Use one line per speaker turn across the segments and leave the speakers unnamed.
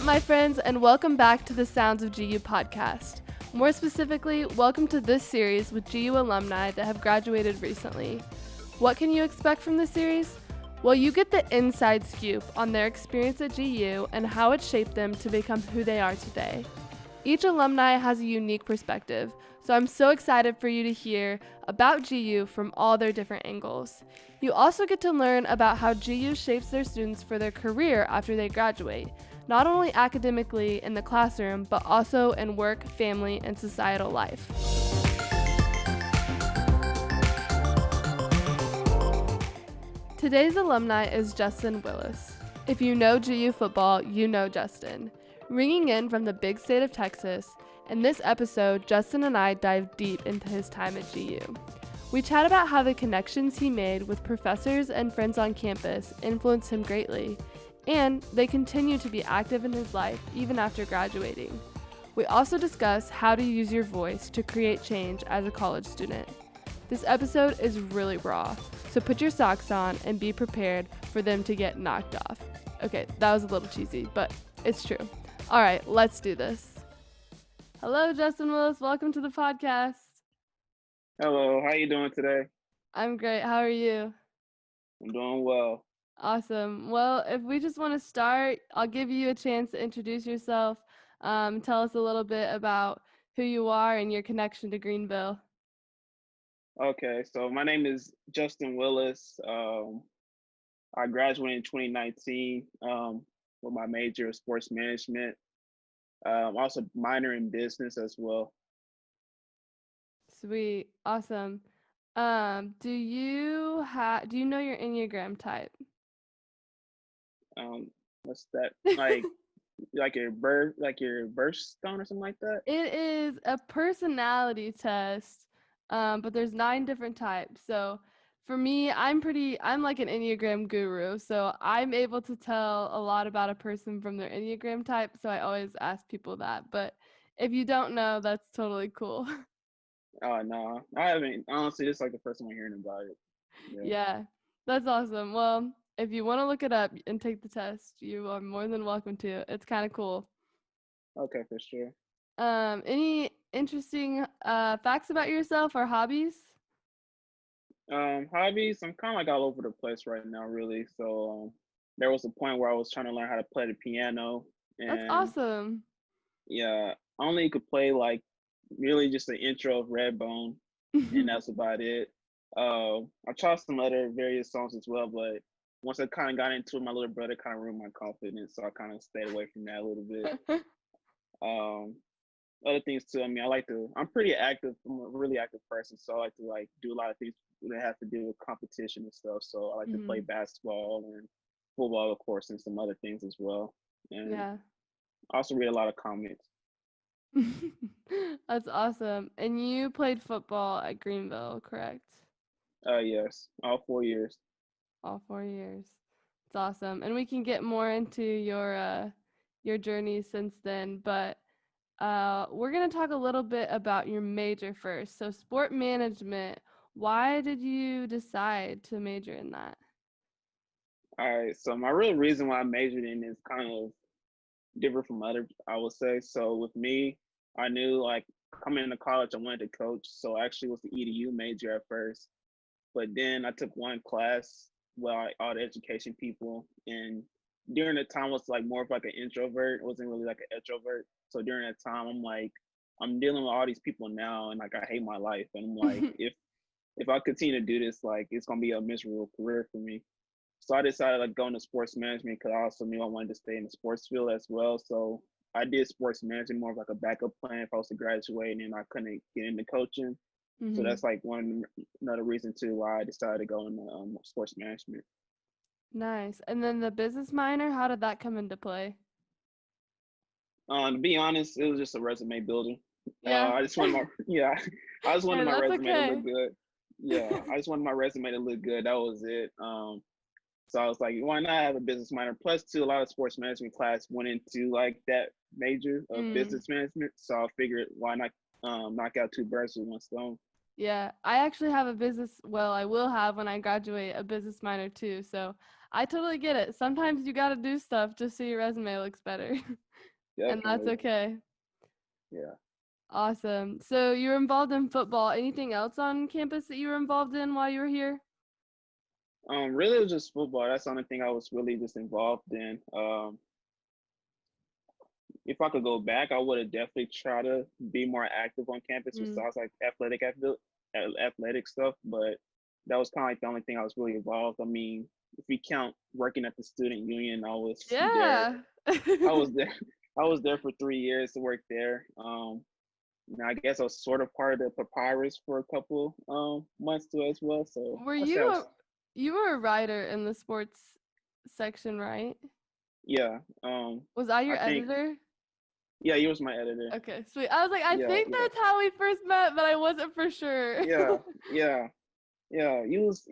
my friends, and welcome back to the Sounds of GU podcast. More specifically, welcome to this series with GU alumni that have graduated recently. What can you expect from this series? Well, you get the inside scoop on their experience at GU and how it shaped them to become who they are today. Each alumni has a unique perspective, so I'm so excited for you to hear about GU from all their different angles. You also get to learn about how GU shapes their students for their career after they graduate, not only academically in the classroom, but also in work, family, and societal life. Today's alumni is Justin Willis. If you know GU football, you know Justin. Ringing in from the big state of Texas, in this episode, Justin and I dive deep into his time at GU. We chat about how the connections he made with professors and friends on campus influenced him greatly, and they continue to be active in his life even after graduating. We also discuss how to use your voice to create change as a college student. This episode is really raw, so put your socks on and be prepared for them to get knocked off. Okay, that was a little cheesy, but it's true. All right, let's do this. Hello, Justin Willis. Welcome to the podcast.
Hello, how you doing today?
I'm great. How are you?
I'm doing well.
Awesome. Well, if we just want to start, I'll give you a chance to introduce yourself. Tell us a little bit about who you are and your connection to Greenville.
Okay, so my name is Justin Willis. I graduated in 2019 with my major of sports management. Also minor in business as well.
Sweet. Awesome. Do you know your Enneagram type?
What's that? Like your birthstone or something like that?
It is a personality test, but there's 9 different types. So for me, I'm like an Enneagram guru. So I'm able to tell a lot about a person from their Enneagram type. So I always ask people that. But if you don't know, that's totally cool.
Oh no, I haven't. Honestly, this is like the first time I'm hearing about it.
Yeah, that's awesome. Well, if you want to look it up and take the test, you are more than welcome to. It's kind of cool.
Okay, for sure.
Any interesting facts about yourself or hobbies?
Hobbies, I'm kind of like all over the place right now, really. So there was a point where I was trying to learn how to play the piano,
That's
and
awesome.
yeah, I only could play like really just the intro of Redbone, and that's about it. I tried some other various songs as well, but once I kind of got into it, my little brother kind of ruined my confidence, so I kind of stayed away from that a little bit. Um, Other things too. I mean, I'm pretty active. I'm a really active person, so I like to like do a lot of things that have to do with competition and stuff. So I like to play
Mhm.
basketball and football, of course, and some other things as well. And
Yeah.
I also read a lot of comics.
That's awesome. And you played football at Greenville, correct?
Yes, all 4 years.
All 4 years. It's awesome. And we can get more into your journey since then, but we're going to talk a little bit about your major first. So sport management, why did you decide to major in that?
All right, so my real reason why I majored in is kind of different from other, I would say. So with me, I knew like coming into college, I wanted to coach. So I actually was the EDU major at first. But then I took one class with like all the education people, and during the time I was like more of like an introvert. It wasn't really like an extrovert. So during that time, I'm like, I'm dealing with all these people now, and like I hate my life, and I'm like, if I continue to do this, like it's gonna be a miserable career for me. So I decided like going to sports management because I also knew I wanted to stay in the sports field as well. So I did sports management more of like a backup plan if I was to graduate and I couldn't get into coaching. So
Mhm.
that's like another reason too why I decided to go into sports management.
Nice. And then the business minor, how did that come into play?
To be honest, it was just a resume builder.
Yeah.
I just wanted my yeah, I just wanted
Hey,
my
that's
resume to
okay.
look good. Yeah, I just wanted my resume to look good. That was it. So I was like, why not have a business minor? Plus, too, a lot of sports management class went into like that major of
Mm.
business management. So I figured, why not knock out two birds with one stone?
Yeah, I actually have I will have when I graduate a business minor too. So I totally get it. Sometimes you got to do stuff just so your resume looks better. And that's
Definitely.
okay.
Yeah.
Awesome. So you were involved in football. Anything else on campus that you were involved in while you were here?
Really, it was just football. That's the only thing I was really just involved in. If I could go back, I would have definitely tried to be more active on campus
Mm.
besides like athletic stuff. But that was kind of like the only thing I was really involved. I mean, if we count working at the student union, I was there.
Yeah.
I was there. I was there for 3 years to work there. I guess I was sort of part of the papyrus for a couple months too as well. So
Were
I say I
you
was,
you were a writer in the sports section, right?
yeah.
Was I
I
your
think
editor?
yeah, he was my editor.
Okay, sweet. I was like, I
Yeah,
think
yeah,
that's how we first met, but I wasn't for sure.
yeah, yeah. Yeah, he was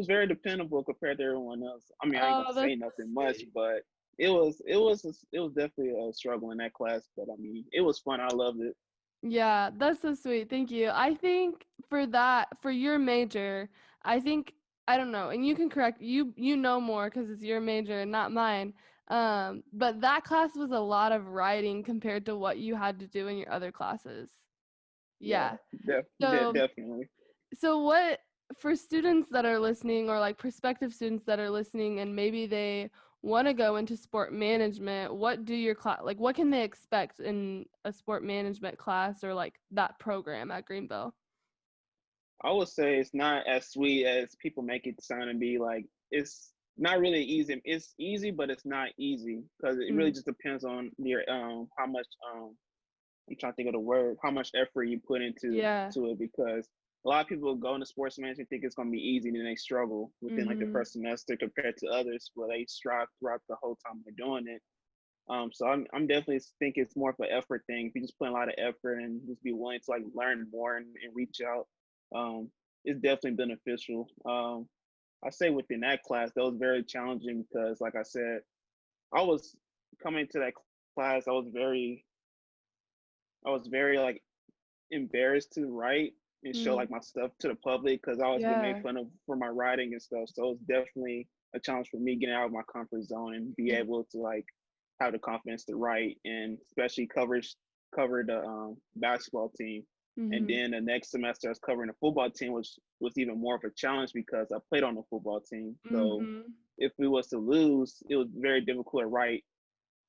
very dependable compared to everyone else. I mean, I ain't gonna
Oh,
say
that's
nothing much,
sweet.
but it was definitely a struggle in that class. But I mean, it was fun. I loved it.
Yeah, that's so sweet. Thank you. I think for that, for your major, I think I don't know, and you can correct you know more because it's your major and not mine. But that class was a lot of writing compared to what you had to do in your other classes.
Yeah,
Yeah. So
definitely.
what for students that are listening or like prospective students that are listening and maybe they want to go into sport management, what do your class like what can they expect in a sport management class or like that program at Greenville?
I would say it's not as sweet as people make it sound and be like. It's not really easy. It's easy, but it's not easy because it really
Mm.
just depends on your how much I'm trying to think of the word, how much effort you put into
Yeah.
to it because a lot of people go into sports management think it's gonna be easy and then they struggle within like the
Mhm.
first semester compared to others where they strive throughout the whole time they're doing it. So I'm definitely think it's more of an effort thing. If you just put a lot of effort and just be willing to like learn more and reach out, um, it's definitely beneficial. I say within that class that was very challenging because like I said, I was coming to that class, I was very like embarrassed to write and show
Mm.
like my stuff to the public because I always get made
Yeah.
fun of for my writing and stuff. So it's definitely a challenge for me getting out of my comfort zone and be
Mm.
able to like have the confidence to write and especially cover the basketball team. And
Mhm.
then the next semester I was covering the football team, which was even more of a challenge because I played on the football team. So
Mhm.
if we was to lose, it was very difficult to write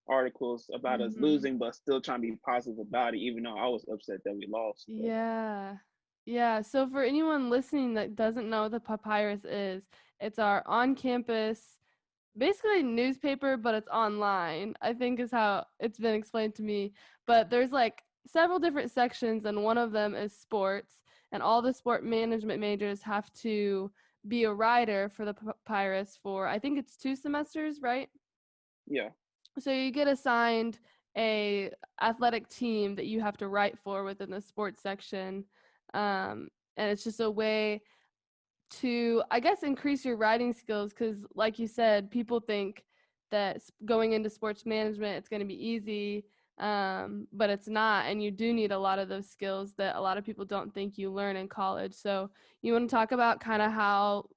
articles about us
Mhm.
losing, but still trying to be positive about it, even though I was upset that we lost. But
Yeah. Yeah. So for anyone listening that doesn't know what the papyrus is, it's our on-campus basically newspaper, but it's online, I think is how it's been explained to me. But there's like several different sections, and one of them is sports. And all the sport management majors have to be a writer for the papyrus for, I think it's 2 semesters, right?
yeah,
So you get assigned a athletic team that you have to write for within the sports section. And it's just a way to, I guess, increase your writing skills because, like you said, people think that going into sports management it's going to be easy, but it's not, and you do need a lot of those skills that a lot of people don't think you learn in college. So you want to talk about kind of how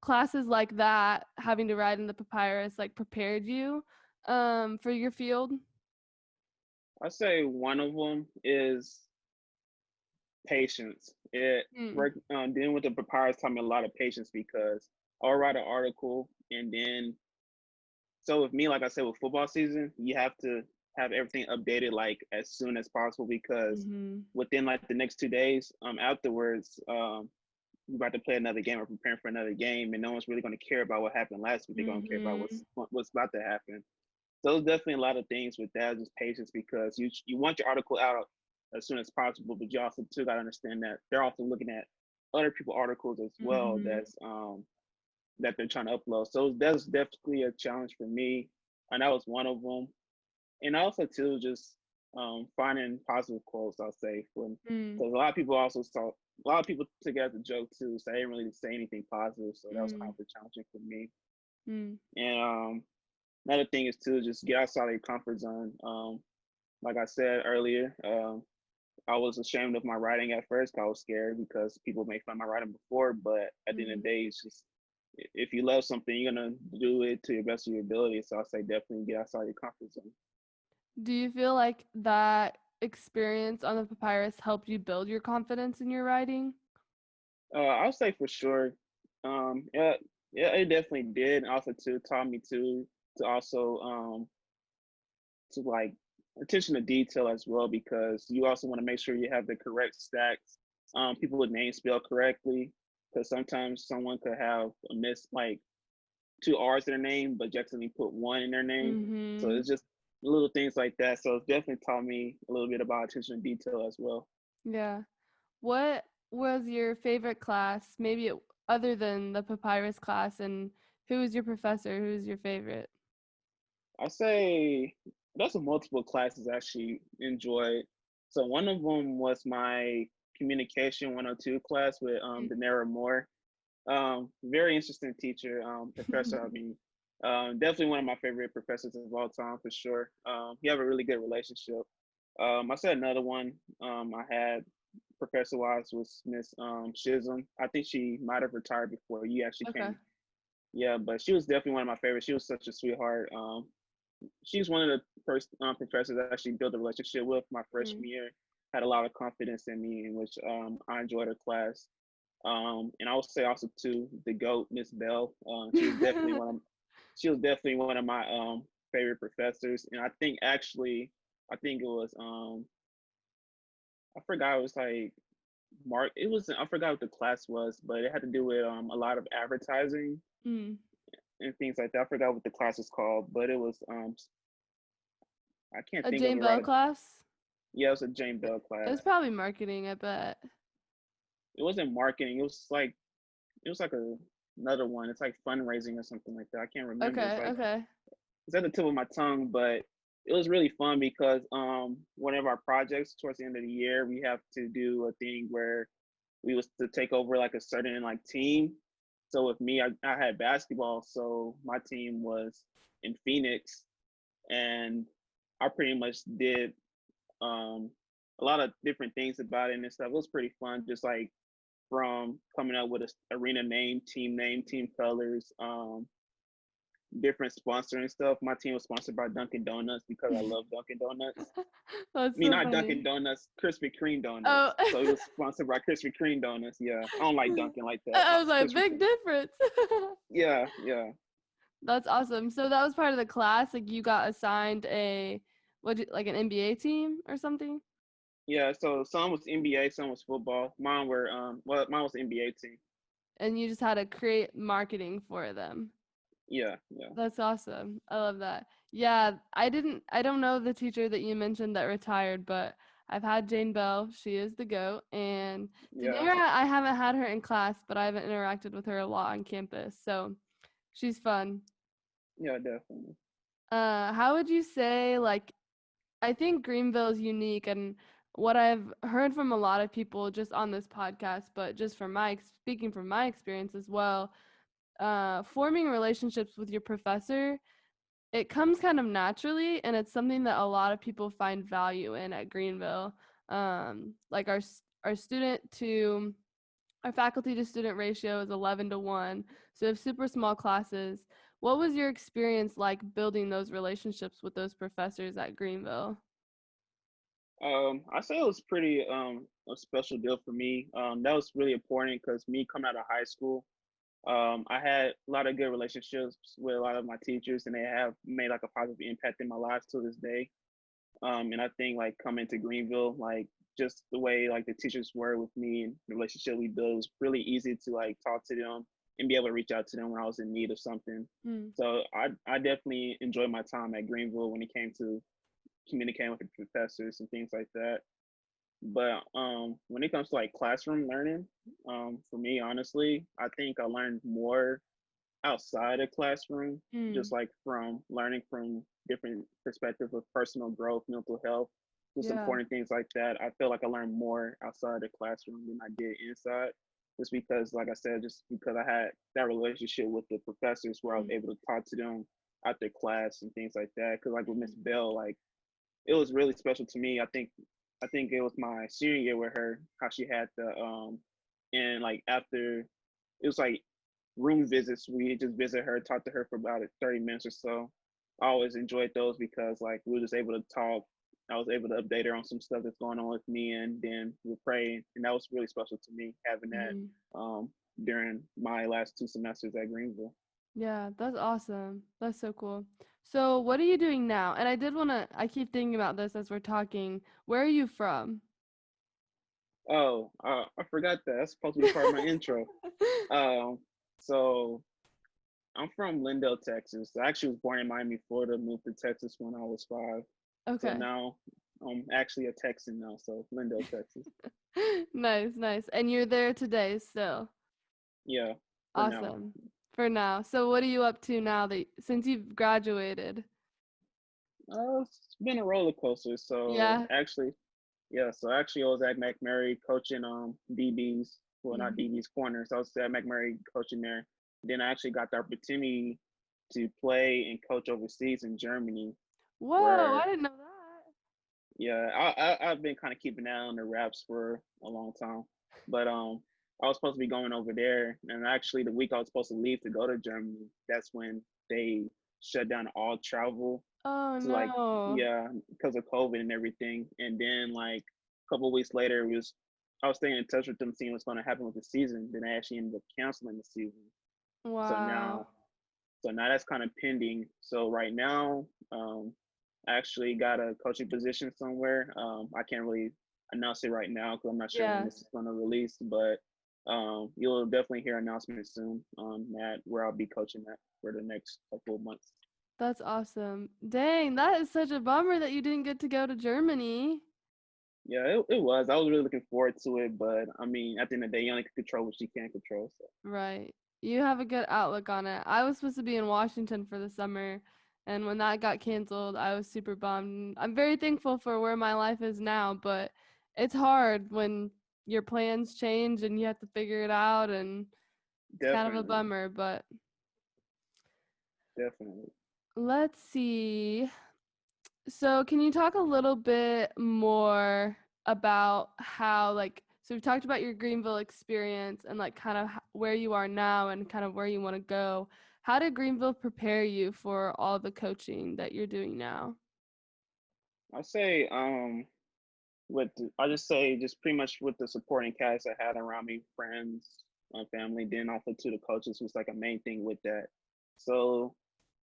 classes like that, having to write in the papyrus, like prepared you for your field?
I say one of them is patience. It
Mm.
work Dealing with the papyrus taught me a lot of patience because I'll write an article and then so with me, like I said, with football season, you have to have everything updated like as soon as possible because
Mm-hmm.
within like the next 2 days, afterwards, we're about to play another game or preparing for another game, and no one's really going to care about what happened last week. They're going to care about
Mm-hmm.
what's about to happen. So there's definitely a lot of things with that, just patience because you want your article out as soon as possible, but you also too got to understand that they're also looking at other people articles as well
Mm-hmm.
that they're trying to upload. So that's definitely a challenge for me, and that was one of them. And also too just finding positive quotes. I'll say when
Mm-hmm.
because a lot of people took it as a joke too, so I didn't really say anything positive. So that was kind of challenging for me.
Mm-hmm.
And another thing is to just get outside of your comfort zone. Like I said earlier, I was ashamed of my writing at first. I was scared because people made fun of my writing before, but at the end of the day, if you love something, you're gonna do it to your best of your ability. So I say definitely get outside your comfort zone.
Do you feel like that experience on the papyrus helped you build your confidence in your writing?
I'll say for sure. Yeah, yeah, it definitely did. Also, too, taught me to also to like attention to detail as well, because you also want to make sure you have the correct stacks. People with names spelled correctly, because sometimes someone could have a miss like two R's in their name, but you accidentally put one in their name. So
Mhm.
it's just little things like that. So it's definitely taught me a little bit about attention to detail as well.
Yeah. What was your favorite class, maybe other than the papyrus class, and who was your professor? Who's your favorite?
I say that's a multiple classes I actually enjoyed. So one of them was my communication 102 class with
Mm.
Danera Moore. Very interesting teacher, professor. I mean, definitely one of my favorite professors of all time for sure. We have a really good relationship. I said another one I had professor wise was Miss Chisholm. I think she might have retired before you actually
Okay.
came. Yeah, but she was definitely one of my favorites. She was such a sweetheart. She's one of the first professors I actually built a relationship with my
Mm.
freshman year. Had a lot of confidence in me, in which I enjoyed her class. And I would say also too the goat Miss Bell. She was definitely one of my favorite professors. And I think it was I forgot it was like Mark. It was I forgot what the class was, but it had to do with a lot of advertising
Mm.
and things like that. I forgot what the class was called, but it was I can't
A
think of
Jane
it
Bell
right.
class?
Yeah, it was a Jane
It
Bell
it was
class.
probably marketing, I bet.
It wasn't marketing. It was like another one. It's like fundraising or something like that. I can't remember.
Okay, okay.
It's at the tip of my tongue, but it was really fun because one of our projects towards the end of the year, we have to do a thing where we was to take over like a certain like team. So with me, I had basketball, so my team was in Phoenix, and I pretty much did um a lot of different things about it and stuff. It was pretty fun, just like from coming up with a arena name, team colors, different sponsoring stuff. My team was sponsored by Dunkin' Donuts because I love Dunkin' Donuts. I
That's
mean,
so
not
funny.
Dunkin' Donuts, Krispy Kreme
Oh,
donuts. So it was sponsored by Krispy Kreme donuts. Yeah, I don't like Dunkin' like that.
I was like,
Krispy
big
Kreme.
difference.
Yeah, yeah,
That's awesome. So that was part of the class. Like you got assigned a like an NBA team or something,
yeah. So some was NBA, some was football. Mine was NBA team.
and you just had to create marketing for them.
Yeah, yeah,
That's awesome. I love that. Yeah, I don't know the teacher that you mentioned that retired, but I've had Jane Bell. She is the goat. And
yeah,
Daenerys, I haven't had her in class, but I haven't interacted with her a lot on campus. So she's fun.
yeah, definitely.
How would you say, like, I think Greenville is unique, and what I've heard from a lot of people just on this podcast, but just from speaking from my experience as well, forming relationships with your professor, it comes kind of naturally, and it's something that a lot of people find value in at Greenville. Like our student to our faculty to student ratio is 11 to 1, so we have super small classes. What was your experience like building those relationships with those professors at Greenville?
I say it was pretty a special deal for me. That was really important because me coming out of high school, I had a lot of good relationships with a lot of my teachers, and they have made like a positive impact in my life to this day. And I think like coming to Greenville, like just the way like the teachers were with me and the relationship we built, it was really easy to like talk to them and be able to reach out to them when I was in need of something.
Hmm.
So I definitely enjoyed my time at Greenville when it came to communicating with the professors and things like that. But when it comes to like classroom learning, for me, honestly, I think I learned more outside of classroom,
Hmm.
just like from learning from different perspectives of personal growth, mental health, just
Yeah.
important things like that. I feel like I learned more outside the classroom than I did inside. Just because, like I said, just because I had that relationship with the professors where I was
Hmm.
able to talk to them after class and things like that. Because like with Miss
Hmm.
Bell, like it was really special to me. I think it was my senior year with her, how she had the and like after it was like room visits. We just visit her, talk to her for about 30 minutes or so. I always enjoyed those because like we were just able to talk. I was able to update her on some stuff that's going on with me, and then we pray, and that was really special to me having that
Mhm.
um, during my last 2 semesters at Greenville.
Yeah, that's awesome. That's so cool. So, what are you doing now? And I keep thinking about this as we're talking. Where are you from?
Oh, I forgot that. That's supposed to be part of my intro. Um, so I'm from Lindale, Texas. I actually was born in Miami, Florida, moved to Texas when I was 5. So
Okay.
now I'm actually a Texan now, so Lindale, Texas.
Nice, nice. And you're there today still.
Yeah, for now.
Awesome. For now. So, what are you up to now that since you've graduated?
It's been a roller coaster. So
Yeah.
actually, yeah, so actually I was at McMurray coaching DBs, well not
Mhm.
DBs corners. I was at McMurray coaching there. Then I actually got the opportunity to play and coach overseas in Germany,
Whoa, I
where
didn't know that.
yeah, I've been kind of keeping that on the wraps for a long time, but I was supposed to be going over there, and actually the week I was supposed to leave to go to Germany, that's when they shut down all travel
Oh
to like
no.
yeah because of COVID and everything, and then like a couple of weeks later it was I was staying in touch with them, seeing what's going to happen with the season. Then they actually ended up canceling the season, so
Wow.
now that's kind of pending. So right now, I actually got a coaching position somewhere. I can't really announce it right now because I'm not sure when
Yeah,
this is going to release, but you'll definitely hear announcements soon on that where I'll be coaching at for the next couple of months.
that's awesome. Dang, that is such a bummer that you didn't get to go to Germany.
Yeah, it was. I was really looking forward to it, but I mean, at the end of the day, you only can control what you can control. So
Right. You have a good outlook on it. I was supposed to be in Washington for the summer, and when that got canceled, I was super bummed. I'm very thankful for where my life is now, but it's hard when your plans change and you have to figure it out, and it's kind of a
definitely,
bummer, but
definitely.
let's see. So, can you talk a little bit more about how, like, so we've talked about your Greenville experience and, like, kind of where you are now and kind of where you want to go. How did Greenville prepare you for all the coaching that you're doing now?
I'll say I just say just pretty much with the supporting cast I had around me, friends, my family, then also to the coaches was like a main thing with that. So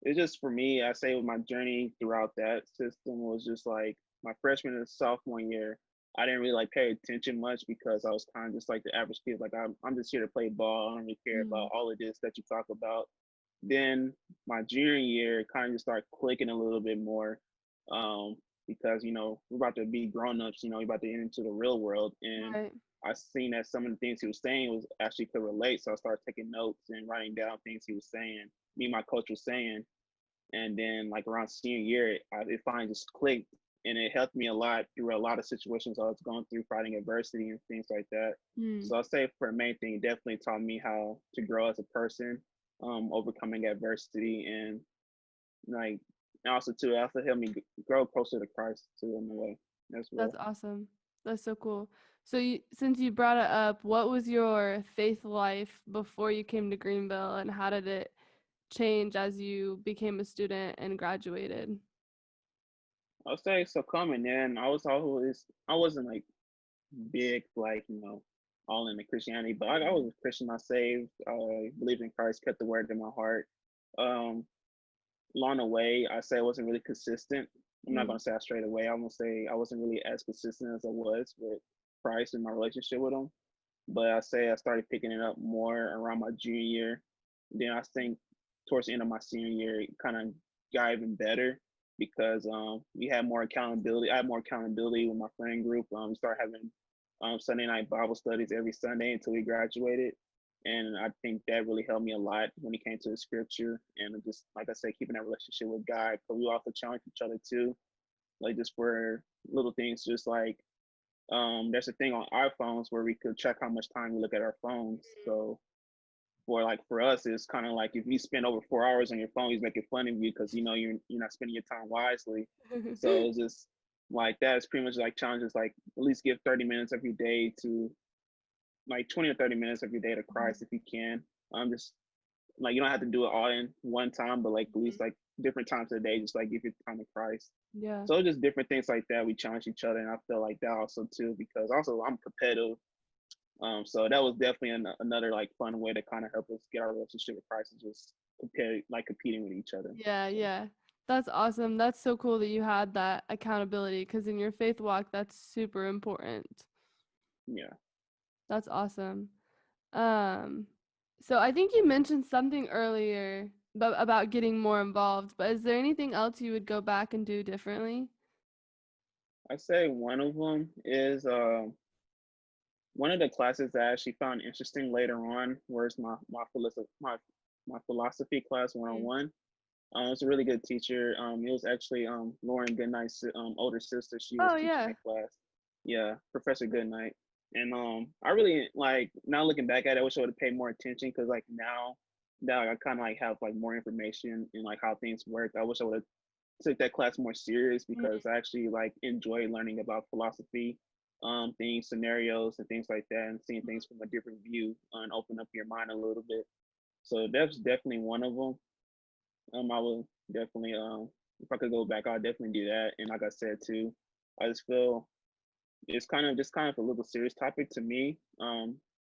it's just for me, I say with my journey throughout that system was just like my freshman and sophomore year. I didn't really like pay attention much because I was kind of just like the average kid. Like I'm just here to play ball. I don't really care
Mm,
about all of this that you talk about. Then my junior year kind of just started clicking a little bit more, um, because we're about to be grown ups. We're about to enter into the real world, and
right.
I seen that some of the things he was saying was actually could relate. So I started taking notes and writing down things he was saying. Me and my coach was saying, and then like around senior year, it finally just clicked, and it helped me a lot through a lot of situations I was going through, fighting adversity and things like that.
Mm,
So I'll say for a main thing, it definitely taught me how to grow as a person, overcoming adversity, and like also too, it also helped me grow closer to Christ too in a way as
that's
well.
awesome. That's so cool. So, since you brought it up, what was your faith life before you came to Greenville, and how did it change as you became a student and graduated?
I'll say so coming in, I wasn't like big like all into Christianity, but I was a Christian. I saved. I believed in Christ, kept the word in my heart. Um, Along the way, I say I wasn't really consistent. I'm not
Mm,
gonna say I strayed away. I'm gonna say I wasn't really as consistent as I was with Christ and my relationship with Him. But I say I started picking it up more around my junior year. Then I think towards the end of my senior year, it kind of got even better because we had more accountability. I had more accountability with my friend group. We started having Sunday night Bible studies every Sunday until we graduated. And I think that really helped me a lot when it came to the scripture and just, like I said, keeping that relationship with God. But we also challenge each other too, like just for little things, just like there's a thing on iPhones where we could check how much time we look at our phones. So for us, it's kind of like if you spend over 4 hours on your phone, he's making fun of you because you're not spending your time wisely. So it's just like that. It's pretty much like challenges like at least give 30 minutes every day to like 20 or 30 minutes every day to Christ if you can. Just like you don't have to do it all in one time, but like at least like different times of the day, just like give your time to Christ.
Yeah.
So just different things like that. We challenge each other, and I feel like that also too because also I'm competitive. So that was definitely another like fun way to kind of help us get our relationship with Christ is just competing with each other.
Yeah,
So
yeah. That's awesome. That's so cool that you had that accountability because in your faith walk, that's super important.
yeah,
That's awesome. Um, so I think you mentioned something earlier about getting more involved, but is there anything else you would go back and do differently?
I say one of them is one of the classes that I actually found interesting later on was my philosophy class 101. It's a really good teacher. It was actually Lauren Goodnight's older sister. She was
Oh
teaching
yeah.
that class. Yeah, Professor Goodnight. And I really like now looking back at it, I wish I would have paid more attention because like now that I kind of like have like more information and like how things work, I wish I would have took that class more serious because I actually like enjoy learning about philosophy, things, scenarios, and things like that, and seeing things from a different view and open up your mind a little bit. So that's definitely one of them. I would definitely if I could go back, I'd definitely do that. And like I said too, I just feel it's kind of a little serious topic to me.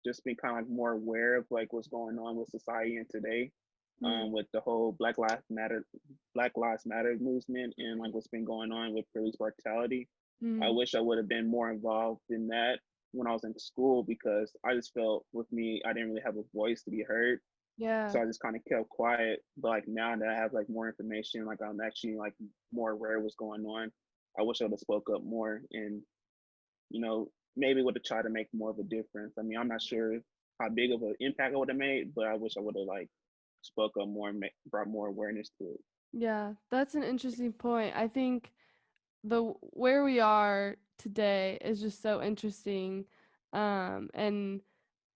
Just being kind of like more aware of like what's going on with society and today,
Mm,
with the whole Black Lives Matter movement and like what's been going on with police brutality. I
mm,
wish I would have been more involved in that when I was in school because I just felt with me I didn't really have a voice to be heard,
yeah.
so I just kind of kept quiet. But like now that I have like more information, like I'm actually like more aware of what's going on. I wish I would have spoke up more and maybe would have tried to make more of a difference. I mean, I'm not sure how big of an impact I would have made, but I wish I would have like spoke up more and brought more awareness to it.
Yeah, that's an interesting point. I think the where we are today is just so interesting. And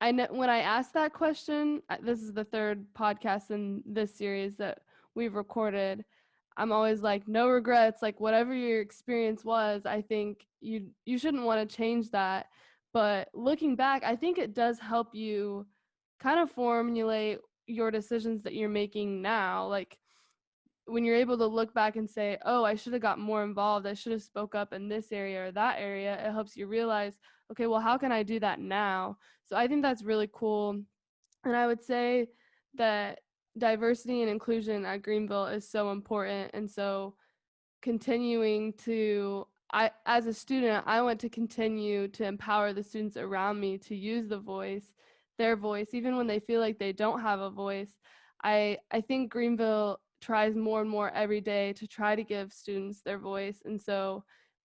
I know when I asked that question, this is the third podcast in this series that we've recorded. I'm always like, no regrets. Like whatever your experience was, I think you shouldn't want to change that. But looking back, I think it does help you kind of formulate your decisions that you're making now. Like when you're able to look back and say, oh, I should have got more involved, I should have spoke up in this area or that area, it helps you realize, okay, well, how can I do that now? So I think that's really cool. And I would say that diversity and inclusion at Greenville is so important. And so continuing to I as a student, I want to continue to empower the students around me to use their voice, even when they feel like they don't have a voice. I think Greenville tries more and more every day to try to give students their voice. And so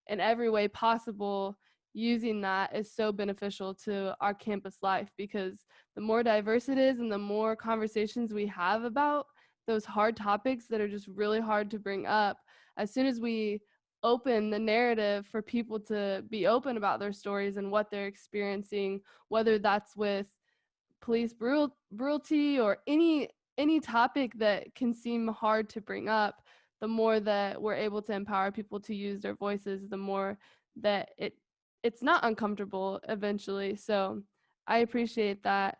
in every way possible, using that is so beneficial to our campus life because the more diverse it is and the more conversations we have about those hard topics that are just really hard to bring up, as soon as we open the narrative for people to be open about their stories and what they're experiencing, whether that's with police brutality or any topic that can seem hard to bring up, the more that we're able to empower people to use their voices, the more that it's not uncomfortable eventually. So I appreciate that,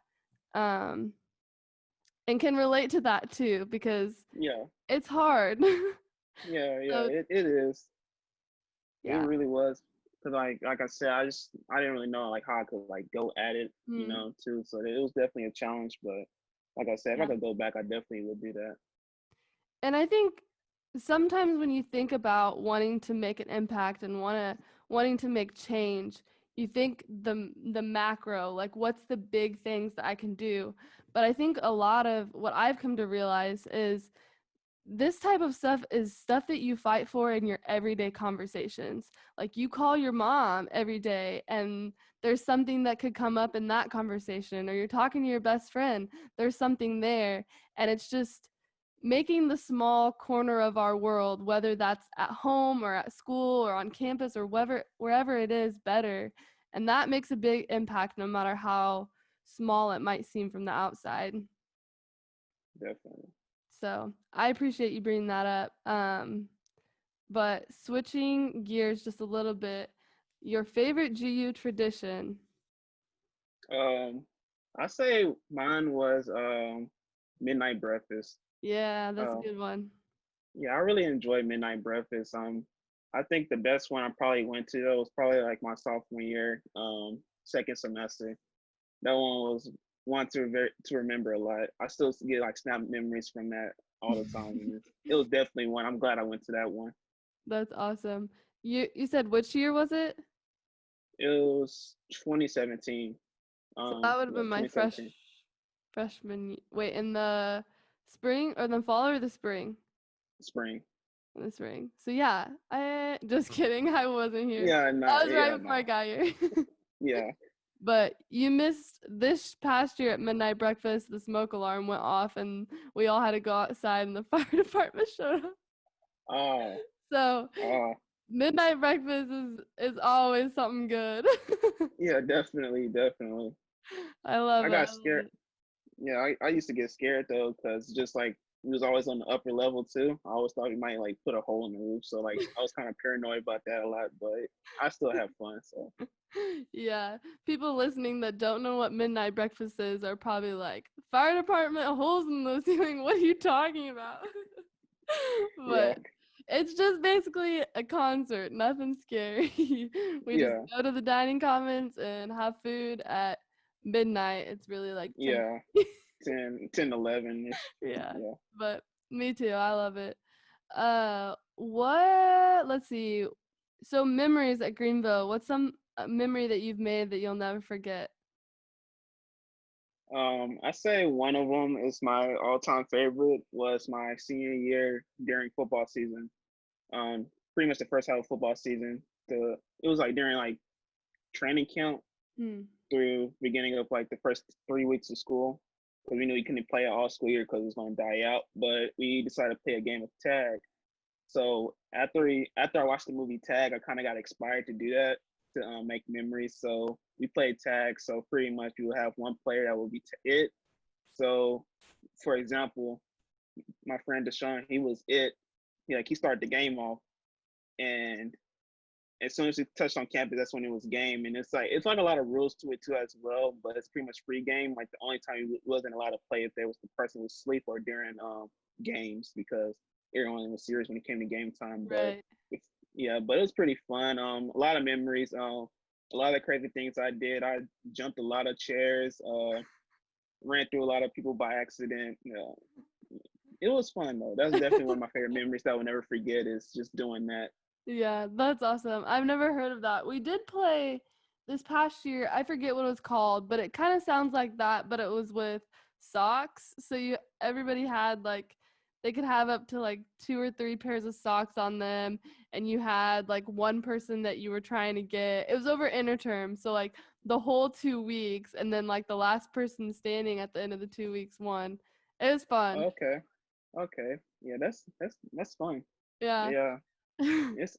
um, and can relate to that too because
Yeah,
it's hard.
yeah,
So
it is. It
yeah.
really was. Cause like I said, I didn't really know like how I could like go at it,
Mm,
too. So it was definitely a challenge. But like I said, if I
yeah.
could go back, I definitely would do that.
And I think sometimes when you think about wanting to make an impact and wanting to make change, you think the macro, like what's the big things that I can do. But I think a lot of what I've come to realize is this type of stuff is stuff that you fight for in your everyday conversations. Like you call your mom every day and there's something that could come up in that conversation, or you're talking to your best friend, there's something there. And it's just making the small corner of our world, whether that's at home or at school or on campus or wherever it is, better. And that makes a big impact no matter how small it might seem from the outside.
Definitely.
So I appreciate you bringing that up. But switching gears just a little bit, your favorite GU tradition?
I say mine was midnight breakfast.
Yeah, that's a
Uh,
good one.
yeah, I really enjoy midnight breakfast. I think the best one I probably went to though was probably like my sophomore year, second semester. That one was one to remember a lot. I still get like snap memories from that all the time. And it was definitely one. I'm glad I went to that one.
That's awesome. You said which year was it?
It was 2017.
So that would have
Yeah,
been my
2017
wait, in the spring or the fall or the spring?
spring.
In the spring. So yeah, I just kidding. I wasn't here.
Yeah, no,
That was
yeah,
right before I
no,
got here.
yeah,
But you missed this past year at midnight breakfast. The smoke alarm went off, and we all had to go outside, and the fire department showed up.
oh,
So
oh,
midnight breakfast is always something good.
yeah, definitely, definitely.
I love
I
it.
got
I love
scared.
it.
Yeah, I used to get scared though, because just like we was always on the upper level too. I always thought we might like put a hole in the roof, so like I was kind of paranoid about that a lot. But I still have fun. So
Yeah, people listening that don't know what midnight breakfast is are probably like, fire department, holes in the ceiling. What are you talking about?
yeah,
But it's just basically a concert, nothing scary. We just
yeah,
go to the dining commons and have food at midnight. It's really like 10.
yeah. 10, 11 ish.
Yeah,
Yeah.
but me too. I love it. What? Let's see. So memories at Greenville. What's some memory that you've made that you'll never forget?
I say one of them is my all-time favorite was my senior year during football season. Pretty much the first half of football season. It was like during like training camp
Hmm.
through beginning of like the first 3 weeks of school, because we knew we couldn't play it all school year because it was going to die out. But we decided to play a game of tag. So after I watched the movie Tag, I kind of got inspired to do that to make memories. So we played tag. So pretty much you will have one player that will be it. So for example, my friend Deshaun, he was it. He started the game off, and as soon as he touched on campus, that's when it was game. And it's like a lot of rules to it too as well, but it's pretty much free game. Like the only time you wasn't allowed to play if there was the person was asleep or during games, because everyone was serious when it came to game time. But
Right.
it's, yeah, but it was pretty fun. A lot of memories. A lot of crazy things I did. I jumped a lot of chairs. Ran through a lot of people by accident. It was fun though. That's definitely one of my favorite memories that I will never forget. Is just doing that.
Yeah, that's awesome. I've never heard of that. We did play this past year. I forget what it was called, but it kind of sounds like that, but it was with socks. So everybody had like they could have up to like 2 or 3 pairs of socks on them, and you had like one person that you were trying to get. It was over interterm, so like the whole 2 weeks, and then like the last person standing at the end of the 2 weeks won. It was fun.
Okay. Okay. Yeah, that's fun.
Yeah.
Yeah.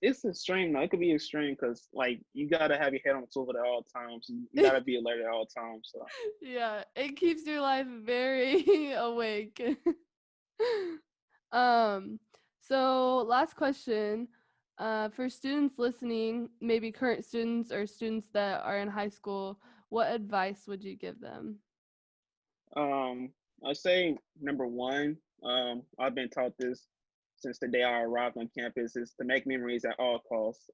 It's extreme though. It could be extreme because like you gotta have your head on the swivel at all times. You gotta be alert at all times. So
Yeah, it keeps your life very awake. um, so last question. For students listening, maybe current students or students that are in high school, what advice would you give them?
um I'd say number one, I've been taught this since the day I arrived on campus, is to make memories at all costs.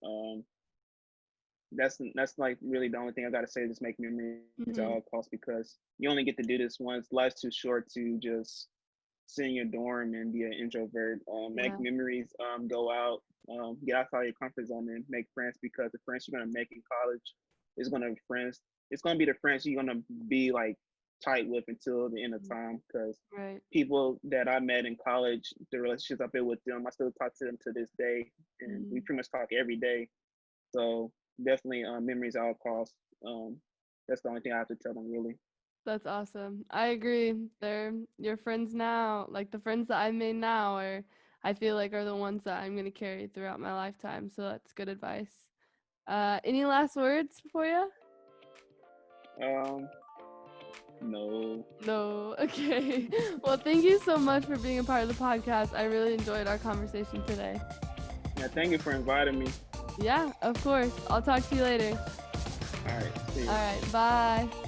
That's like really the only thing I gotta say. Just make memories at
Hmm.
all costs, because you only get to do this once. Life's too short to just sit in your dorm and be an introvert. Make
Yeah.
memories. Go out. Get outside your comfort zone and make friends, because the friends you're gonna make in college is gonna be friends. It's gonna be the friends you're gonna be like tight with until the end of
Mhm.
time. Because
Right.
people that I met in college, the relationships I built with them, I still talk to them to this day, and we
Mhm.
pretty much talk every day. So definitely memories at all costs. That's the only thing I have to tell them really.
That's awesome. I agree. They're your friends now. Like the friends that I made now are I feel like are the ones that I'm gonna carry throughout my lifetime. So that's good advice. Any last words for you?
Um, no.
No. Okay. Well, thank you so much for being a part of the podcast. I really enjoyed our conversation today.
Yeah, thank you for inviting me.
Yeah, of course. I'll talk to you later.
All right, see
All
you.
right. Bye.